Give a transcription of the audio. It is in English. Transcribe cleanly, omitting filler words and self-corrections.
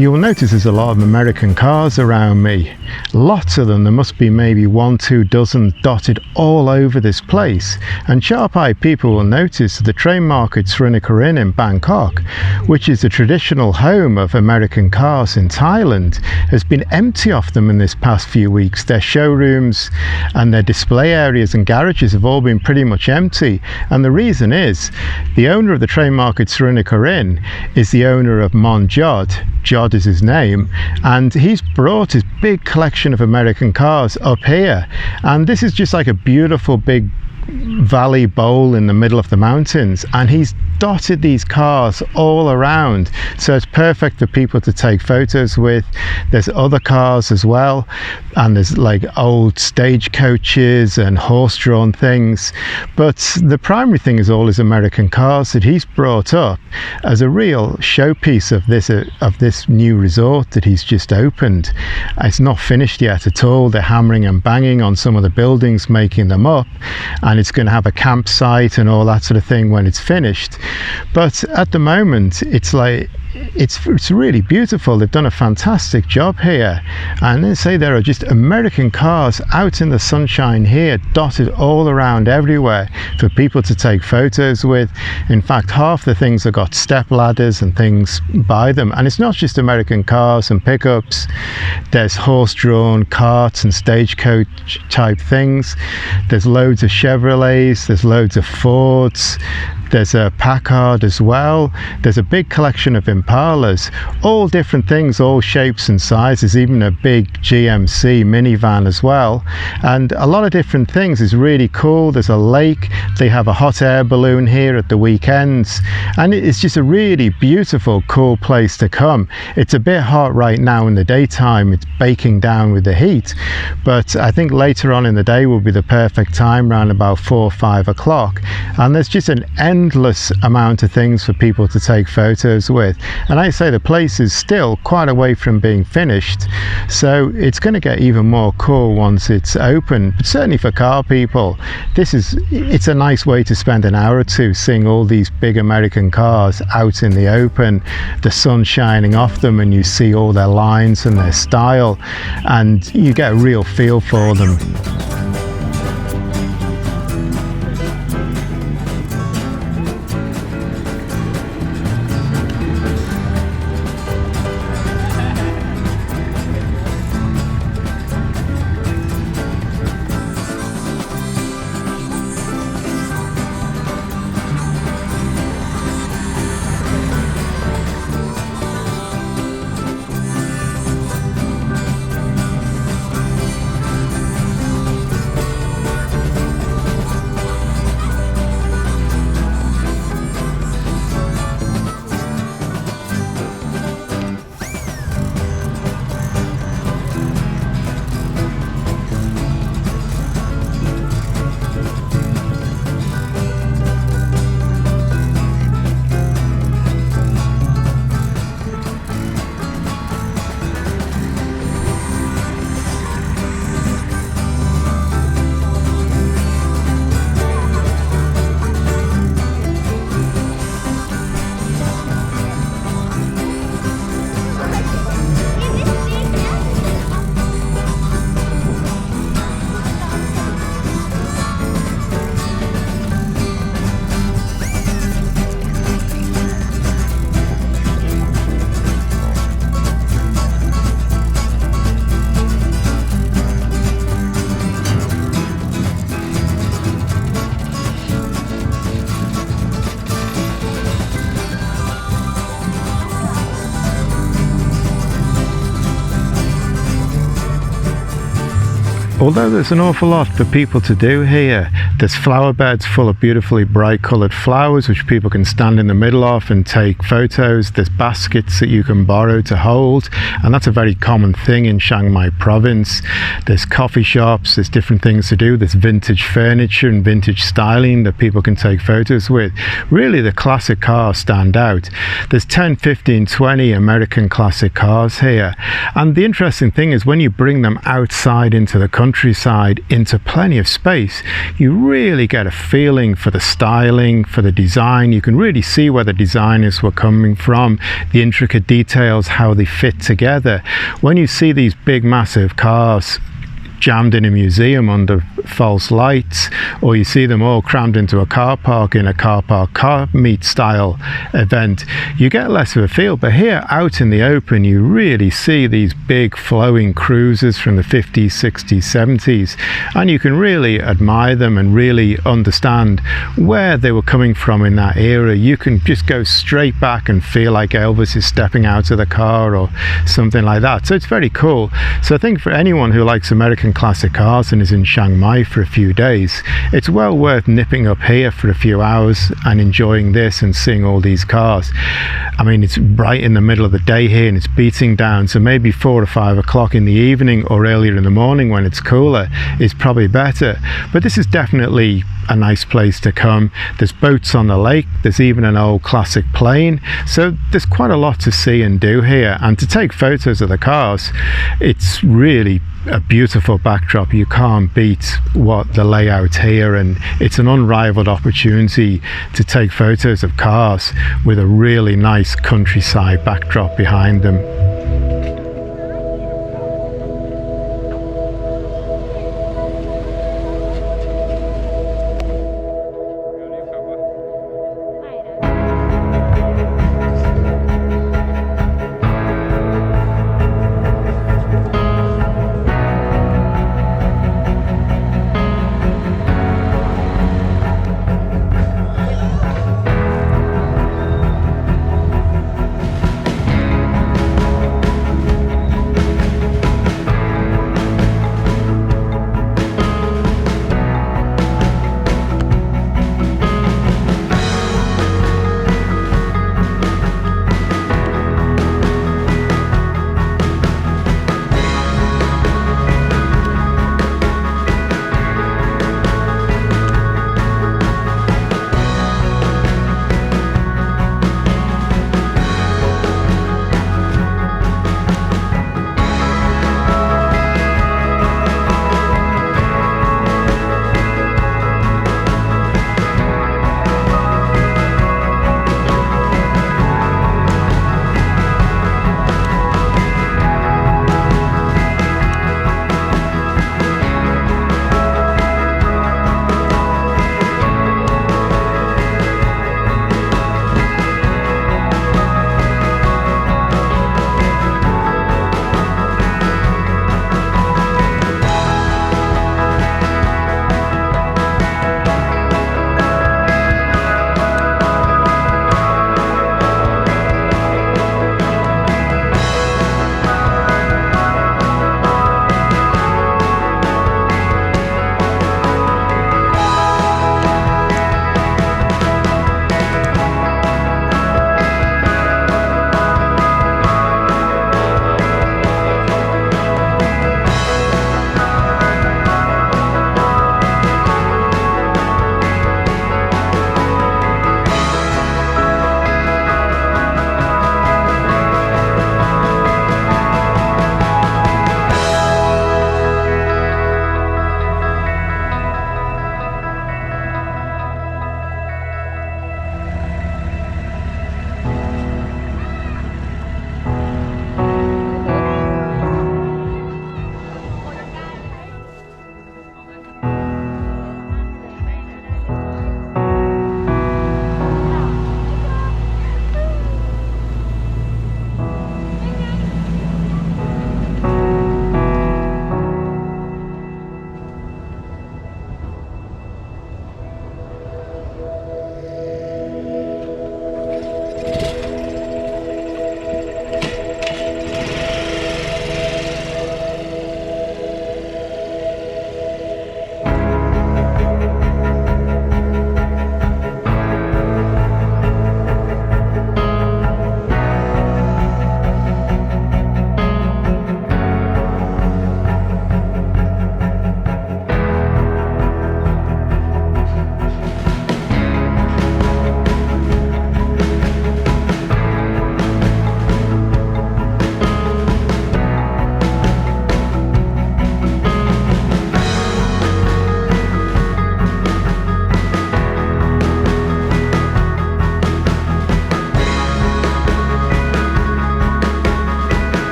You'll notice there's a lot of American cars around me. Lots of them. There must be maybe 1-2 dozen dotted all over this place. And sharp-eyed people will notice the train market Srinagar Inn in Bangkok, which is the traditional home of American cars in Thailand, has been empty of them in this past few weeks. Their showrooms and their display areas and garages have all been pretty much empty. And the reason is, the owner of the train market Srinagar Inn is the owner of Mon Jodd. Jodd is his name, and he's brought his big collection of American cars up here, and this is just like a beautiful big valley bowl in the middle of the mountains, and he's dotted these cars all around, so it's perfect for people to take photos with. There's other cars as well, and there's like old stagecoaches and horse-drawn things, but the primary thing is all his American cars that he's brought up as a real showpiece of this new resort that he's just opened. It's not finished yet at all. They're hammering and banging on some of the buildings, making them up, and it's going to have a campsite and all that sort of thing when it's finished. But at the moment, it's like it's really beautiful. They've done a fantastic job here, and they say there are just American cars out in the sunshine here, dotted all around everywhere for people to take photos with. In fact, half the things have got step ladders and things by them, and it's not just American cars and pickups. There's horse-drawn carts and stagecoach type things. There's loads of Chevrolets, there's loads of Fords, there's a Packard as well. There's a big collection of Impalas, all different things, all shapes and sizes, even a big GMC minivan as well, and a lot of different things. Is really cool. There's a lake. They have a hot air balloon here at the weekends, and it's just a really beautiful, cool place to come. It's a bit hot right now in the daytime. It's baking down with the heat, but I think later on in the day will be the perfect time, around about 4 or 5 o'clock, and there's just an endless amount of things for people to take photos with. And I say the place is still quite away from being finished, so it's going to get even more cool once it's open. But certainly for car people, it's a nice way to spend an hour or two seeing all these big American cars out in the open, the sun shining off them, and you see all their lines and their style, and you get a real feel for them. Although there's an awful lot for people to do here, there's flower beds full of beautifully bright coloured flowers which people can stand in the middle of and take photos. There's baskets that you can borrow to hold, and that's a very common thing in Chiang Mai province. There's coffee shops, there's different things to do. There's vintage furniture and vintage styling that people can take photos with. Really, the classic cars stand out. There's 10, 15, 20 American classic cars here, and the interesting thing is when you bring them outside into the country, countryside into plenty of space, you really get a feeling for the styling, for the design. You can really see where the designers were coming from, the intricate details, how they fit together. When you see these big massive cars jammed in a museum under false lights, or you see them all crammed into a car park in a car park car meet style event, you get less of a feel. But here out in the open, you really see these big flowing cruisers from the 50s, 60s, 70s, and you can really admire them and really understand where they were coming from in that era. You can just go straight back and feel like Elvis is stepping out of the car or something like that. So it's very cool. So I think for anyone who likes American classic cars and is in Chiang Mai for a few days, it's well worth nipping up here for a few hours and enjoying this and seeing all these cars. I mean, it's right in the middle of the day here and it's beating down, so maybe 4 or 5 o'clock in the evening or earlier in the morning when it's cooler is probably better. But this is definitely a nice place to come. There's boats on the lake, there's even an old classic plane, so there's quite a lot to see and do here. And to take photos of the cars, it's really a beautiful backdrop. You can't beat what the layout here, and it's an unrivaled opportunity to take photos of cars with a really nice countryside backdrop behind them.